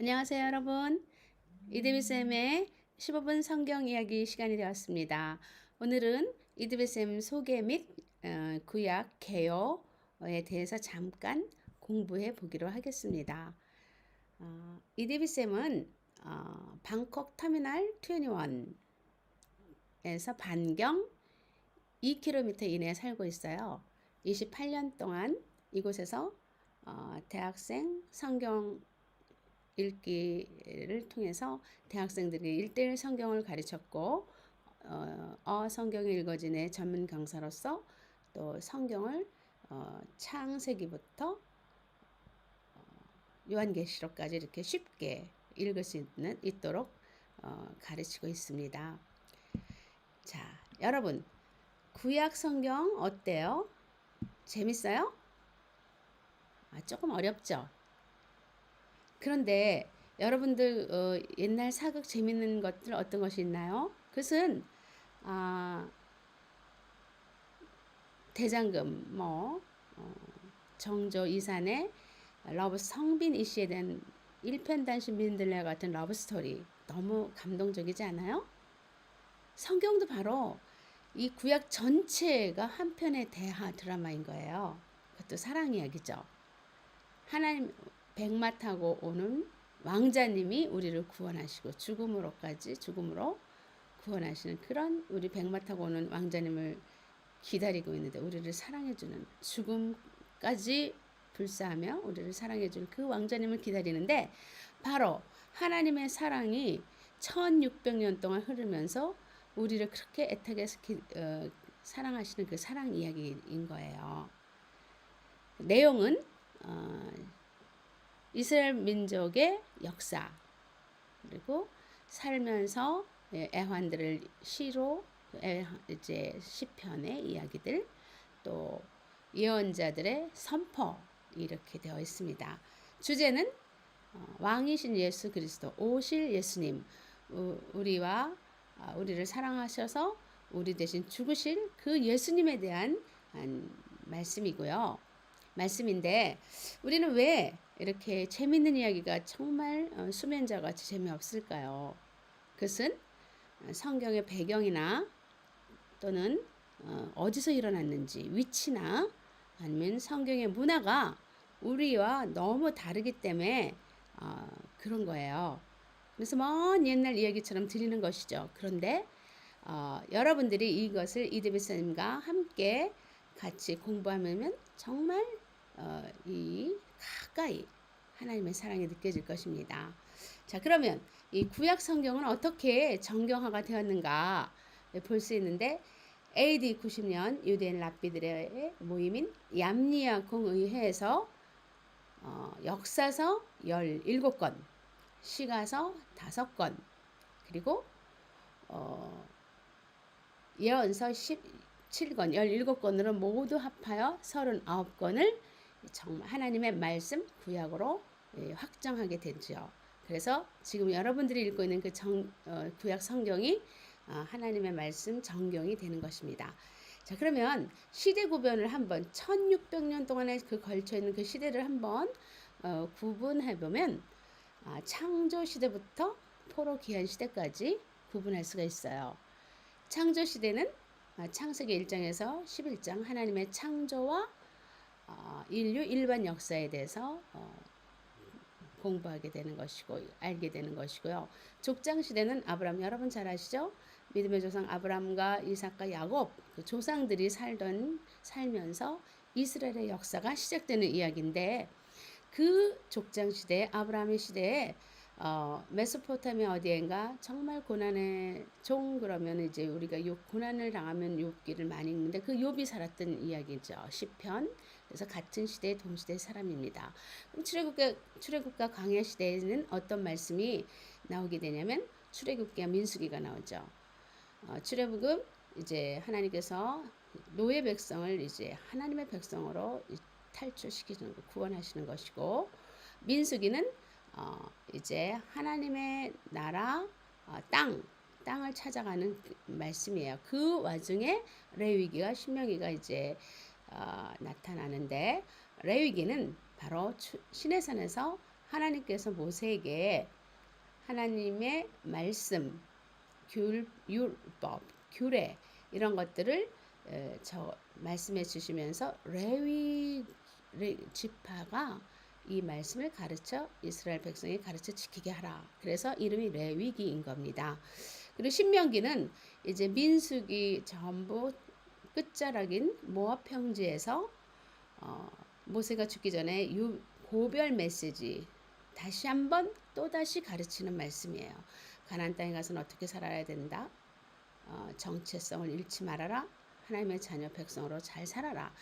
안녕하세요, 여러분. 이드비쌤의 15분 성경 이야기 시간이 되었습니다. 오늘은 이드비쌤 소개 및 구약 개요에 대해서 잠깐 공부해 보기로 하겠습니다. 이드비쌤은 방콕 터미널 21에서 반경 2km 이내에 살고 있어요. 28년 동안 이곳에서 대학생 성경 읽기를 통해서 대학생들에게 1:1 성경을 가르쳤고 성경이 읽어진의 전문 강사로서 또 성경을 창세기부터 요한계시록까지 이렇게 쉽게 읽을 수 있도록 가르치고 있습니다. 자, 여러분 구약 성경 어때요? 재밌어요? 조금 어렵죠? 그런데 여러분들 옛날 사극 재밌는 것들 어떤 것이 있나요? 그것은 대장금 정조 이산의 러브 성빈 이씨에 대한 일편단심 민들레 같은 러브 스토리 너무 감동적이지 않아요? 성경도 바로 이 구약 전체가 한 편의 대하 드라마인 거예요. 그것도 사랑 이야기죠. 하나님 백마 타고 오는 왕자님이 우리를 구원하시고 죽음으로 구원하시는 그런 우리 백마 타고 오는 왕자님을 기다리고 있는데 우리를 사랑해주는 죽음까지 불사하며 우리를 사랑해주는 그 왕자님을 기다리는데 바로 하나님의 사랑이 1600년 동안 흐르면서 우리를 그렇게 애타게 사랑하시는 그 사랑 이야기인 거예요. 내용은 이스라엘 민족의 역사 그리고 살면서 애환들을 시로 이제 시편의 이야기들 또 예언자들의 선포 이렇게 되어 있습니다. 주제는 왕이신 예수 그리스도 오실 예수님 우리를 사랑하셔서 우리 대신 죽으실 그 예수님에 대한 말씀이고요. 말씀인데 우리는 왜 이렇게 재밌는 이야기가 정말 수면자같이 재미없을까요? 그것은 성경의 배경이나 또는 어디서 일어났는지 위치나 아니면 성경의 문화가 우리와 너무 다르기 때문에 그런 거예요. 그래서 먼 옛날 이야기처럼 들리는 것이죠. 그런데 여러분들이 이것을 이드비스님과 함께 같이 공부하면 정말 이 가까이 하나님의 사랑이 느껴질 것입니다. 자, 그러면 이 구약 성경은 어떻게 정경화가 되었는가 볼 수 있는데 AD 90년 유대인 랍비들의 모임인 얌리아 공의회에서 역사서 17권, 시가서 5권, 그리고 예언서 17권, 17권으로 모두 합하여 39권을 정말 하나님의 말씀 구약으로 확정하게 되죠. 그래서 지금 여러분들이 읽고 있는 그 구약 성경이 하나님의 말씀 정경이 되는 것입니다. 자, 그러면 시대 구별을 한번 1600년 동안에 걸쳐 있는 그 시대를 한번 구분해 보면 창조 시대부터 포로 기한 시대까지 구분할 수가 있어요. 창조 시대는 창세기 1장에서 11장 하나님의 창조와 인류 일반 역사에 대해서 공부하게 되는 것이고 알게 되는 것이고요. 족장 시대는 아브라함 여러분 잘 아시죠? 믿음의 조상 아브라함과 이삭과 야곱 그 조상들이 살면서 이스라엘의 역사가 시작되는 이야기인데 그 족장 시대 아브라함의 시대에 메소포타미아 어디엔가 정말 고난의 종 그러면 이제 우리가 고난을 당하면 욥기를 많이 읽는데 그 욥이 살았던 이야기죠. 시편. 그래서 같은 시대 동시대 사람입니다. 그럼 출애굽과 광야 시대에는 어떤 말씀이 나오게 되냐면 출애굽기와 민수기가 나오죠. 출애굽은 이제 하나님께서 노예 백성을 이제 하나님의 백성으로 탈출시키는 구원하시는 것이고 민수기는 이제 하나님의 나라 땅을 찾아가는 말씀이에요. 그 와중에 레위기와 신명기가 이제 나타나는데 레위기는 바로 시내산에서 하나님께서 모세에게 하나님의 말씀, 율법, 규례 이런 것들을 저 말씀해 주시면서 레위 지파가 이 말씀을 가르쳐 이스라엘 백성이 가르쳐 지키게 하라. 그래서 이름이 레위기인 겁니다. 그리고 신명기는 이제 민수기 전부 끝자락인 모압 평지에서 모세가 죽기 전에 고별 메시지 다시 한번 또다시 가르치는 말씀이에요. 가나안 땅에 가서는 어떻게 살아야 된다. 정체성을 잃지 말아라. 하나님의 자녀 백성으로 잘 살아라.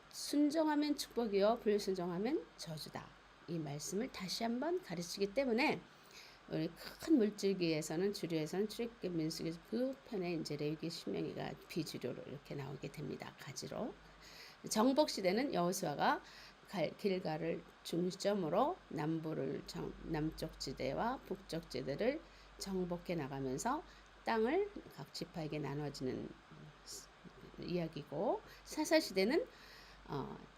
순종하면 축복이요 불순종하면 저주다. 이 말씀을 다시 한번 가르치기 때문에 우리 큰 물줄기에서는 주류에서는 출애굽기 민수기 그 편에 이제 레위기 신명기가 비주류로 이렇게 나오게 됩니다. 가지로. 정복 시대는 여호수아가 길갈을 중점으로 남쪽 지대와 북쪽 지대를 정복해 나가면서 땅을 각 지파에게 나눠지는 이야기고, 사사 시대는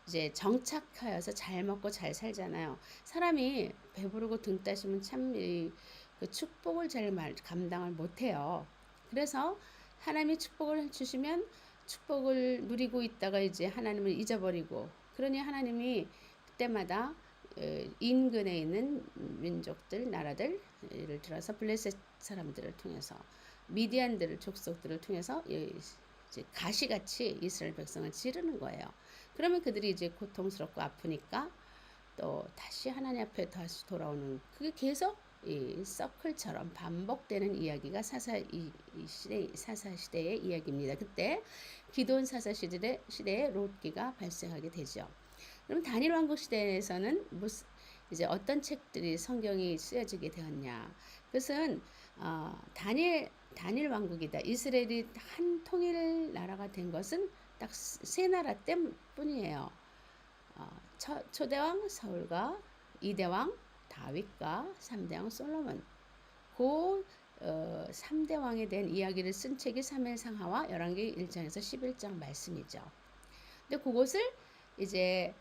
이제 정착하여서 잘 먹고 잘 살잖아요. 사람이 배부르고 등 따시면 참 그 축복을 잘 감당을 못해요. 그래서 하나님이 축복을 주시면 축복을 누리고 있다가 이제 하나님을 잊어버리고, 그러니 하나님이 그때마다 인근에 있는 민족들, 나라들, 예를 들어서 블레셋 사람들을 통해서 미디안들을 족속들을 통해서 이제 가시같이 이스라엘 백성을 찌르는 거예요. 그러면 그들이 이제 고통스럽고 아프니까 또 다시 하나님 앞에 다시 돌아오는, 그게 계속 이 서클처럼 반복되는 이야기가 사사 시대의 이야기입니다. 그때 기드온 사사 시대에 롯기가 발생하게 되죠. 그럼 단일 왕국 시대에서는 이제 어떤 책들이 성경이 쓰여지게 되었냐? 그것은 단일 왕국이다. 이스라엘이 한 통일 나라가 된 것은 딱 세 나라 때문이에요. 초대왕 사울과 이대왕 다윗과 3대왕 솔로몬. 그 3대 왕에 대한 이야기를 쓴 책이 사무엘상하와 열왕기 1장에서 11장 말씀이죠. 근데 그것을 이제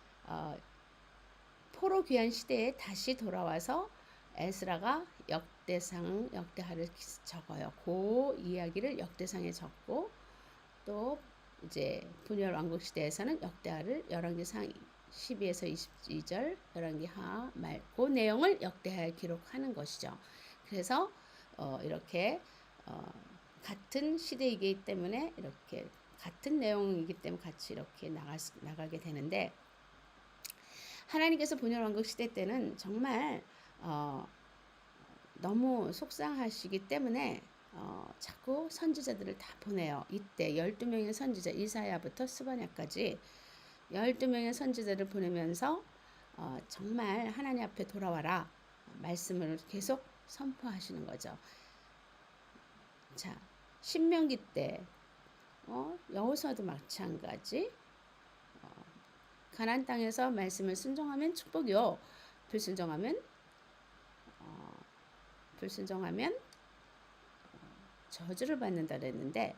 포로 귀환 시대에 다시 돌아와서 에스라가 역대하를 적어요. 그 이야기를 역대상에 적고, 또 이제 분열 왕국 시대에서는 역대하를 열왕기상 12에서 22절, 열왕기하 말 그 내용을 역대하에 기록하는 것이죠. 그래서 이렇게 같은 시대이기 때문에 이렇게 같은 내용이기 때문에 같이 이렇게 나가게 되는데, 하나님께서 분열 왕국 시대 때는 정말 너무 속상하시기 때문에 자꾸 선지자들을 다 보내요. 이때 12명의 선지자, 이사야부터 스바냐까지 12명의 선지자를 보내면서 정말 하나님 앞에 돌아와라 말씀을 계속 선포하시는 거죠. 자, 신명기 때 여호수아도 마찬가지. 가나안 땅에서 말씀을 순종하면 축복이요, 불순종하면 저주를 받는다 그랬는데,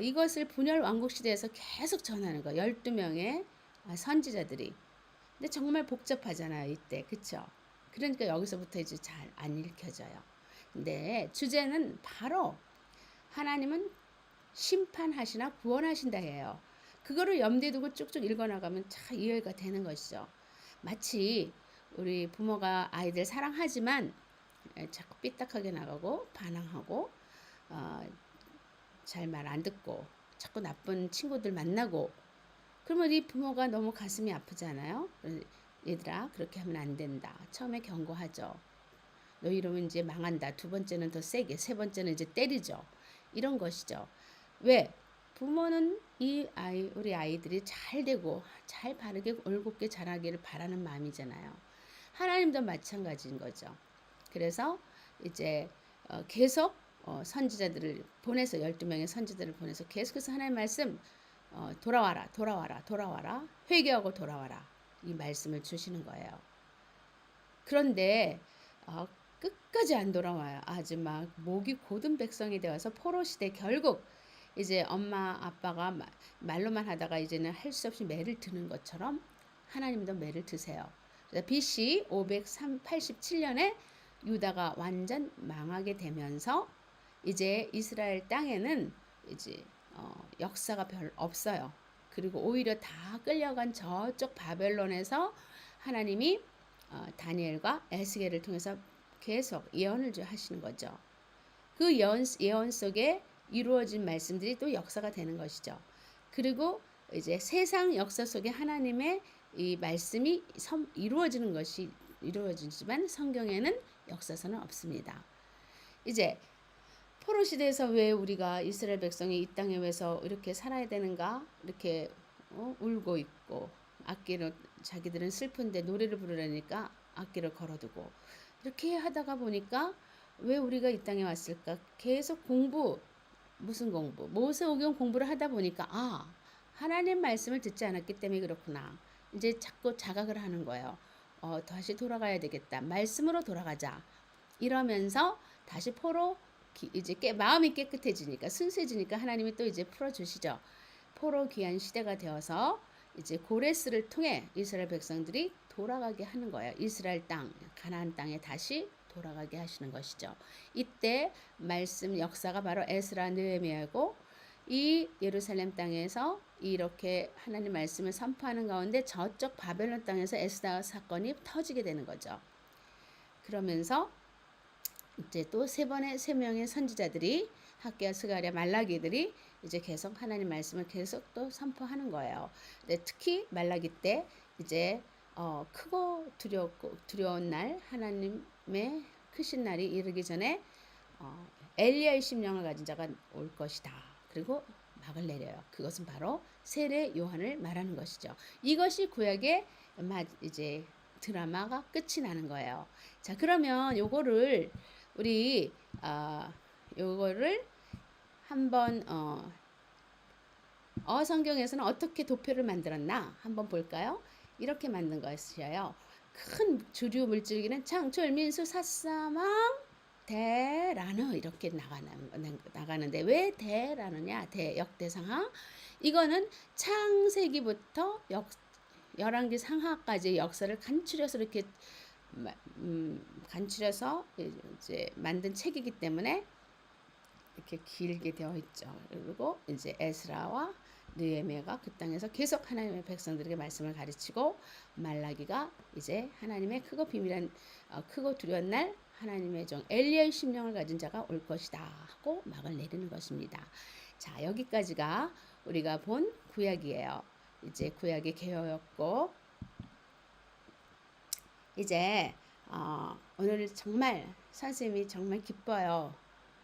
이것을 분열 왕국 시대에서 계속 전하는 거 12명의 선지자들이. 근데 정말 복잡하잖아요 이때, 그쵸? 그러니까 여기서부터 이제 잘 안 읽혀져요. 근데 주제는 바로 하나님은 심판하시나 구원하신다 해요. 그거를 염두에 두고 쭉쭉 읽어나가면 참 이해가 되는 것이죠. 마치 우리 부모가 아이들 사랑하지만 자꾸 삐딱하게 나가고 반항하고 잘 말 안 듣고 자꾸 나쁜 친구들 만나고, 그러면 이 부모가 너무 가슴이 아프잖아요. 얘들아 그렇게 하면 안 된다. 처음에 경고하죠. 너 이러면 이제 망한다. 두 번째는 더 세게, 세 번째는 이제 때리죠. 이런 것이죠. 왜? 부모는 우리 아이들이 잘 되고 잘 바르게 올곧게 자라기를 바라는 마음이잖아요. 하나님도 마찬가지인 거죠. 그래서 이제 계속 선지자들을 보내서 12명의 선지자들을 보내서 계속해서 하나님의 말씀 돌아와라 회개하고 돌아와라 이 말씀을 주시는 거예요. 그런데 끝까지 안 돌아와요. 아주 막 목이 곧은 백성이 되어서 포로 시대 결국 이제 엄마 아빠가 말로만 하다가 이제는 할 수 없이 매를 드는 것처럼 하나님도 매를 드세요. 그래서 BC 587년에 유다가 완전 망하게 되면서 이제 이스라엘 땅에는 이제 역사가 별 없어요. 그리고 오히려 다 끌려간 저쪽 바벨론에서 하나님이 다니엘과 에스겔을 통해서 계속 예언을 하시는 거죠. 그 예언 속에 이루어진 말씀들이 또 역사가 되는 것이죠. 그리고 이제 세상 역사 속에 하나님의 이 말씀이 이루어지는 것이 이루어지지만 성경에는 역사서는 없습니다. 이제 포로 시대에서 왜 우리가 이스라엘 백성이 이 땅에 왜서 이렇게 살아야 되는가? 이렇게 울고 있고 악기로 자기들은 슬픈데 노래를 부르려니까 악기를 걸어두고 이렇게 하다가 보니까 왜 우리가 이 땅에 왔을까? 계속 무슨 공부? 모세오경 공부를 하다 보니까 하나님 말씀을 듣지 않았기 때문에 그렇구나. 이제 자꾸 자각을 하는 거예요. 다시 돌아가야 되겠다. 말씀으로 돌아가자. 이러면서 다시 포로 이제 마음이 깨끗해지니까 순수해지니까 하나님이 또 이제 풀어주시죠. 포로 귀환 시대가 되어서 이제 고레스를 통해 이스라엘 백성들이 돌아가게 하는 거예요. 이스라엘 땅, 가나안 땅에 다시 돌아가게 하시는 것이죠. 이때 말씀 역사가 바로 에스라 느헤미야고 이 예루살렘 땅에서 이렇게 하나님 말씀을 선포하는 가운데 저쪽 바벨론 땅에서 에스라 사건이 터지게 되는 거죠. 그러면서 이제 또 세 명의 선지자들이 학개야, 스가랴, 말라기들이 이제 계속 하나님 말씀을 계속 또 선포하는 거예요. 특히 말라기 때 이제 크고 두려운 날 하나님의 크신 날이 이르기 전에 엘리야의 심령을 가진 자가 올 것이다. 그리고 막을 내려요. 그것은 바로 세례 요한을 말하는 것이죠. 이것이 구약의 이제 드라마가 끝이 나는 거예요. 자, 그러면 요거를 우리 요거를 한번 성경에서는 어떻게 도표를 만들었나 한번 볼까요? 이렇게 만든 것이에요. 큰 주류 물줄기는 창철, 민수, 사사망, 대라느 이렇게 나가는데 왜 대라느냐? 대역대상하. 이거는 창세기부터 열왕기 상하까지 역사를 간추려서 이렇게 간추려서 이제 만든 책이기 때문에 이렇게 길게 되어 있죠. 그리고 이제 에스라와 느헤미야가 그 땅에서 계속 하나님의 백성들에게 말씀을 가르치고 말라기가 이제 하나님의 크고 비밀한 크고 두려운 날 하나님의 종 엘리야의 심령을 가진 자가 올 것이다 하고 막을 내리는 것입니다. 자, 여기까지가 우리가 본 구약이에요. 이제 구약의 개요였고 이제 오늘 정말 선생님이 정말 기뻐요.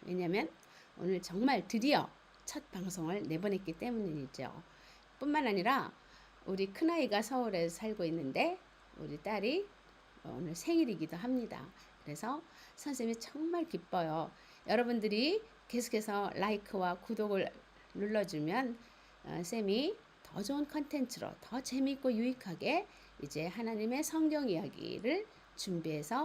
왜냐하면 오늘 정말 드디어 첫 방송을 내보냈기 때문이죠. 뿐만 아니라 우리 큰아이가 서울에 살고 있는데 우리 딸이 오늘 생일이기도 합니다. 그래서 선생님이 정말 기뻐요. 여러분들이 계속해서 라이크와 구독을 눌러주면 쌤이 더 좋은 컨텐츠로 더 재미있고 유익하게 이제 하나님의 성경 이야기를 준비해서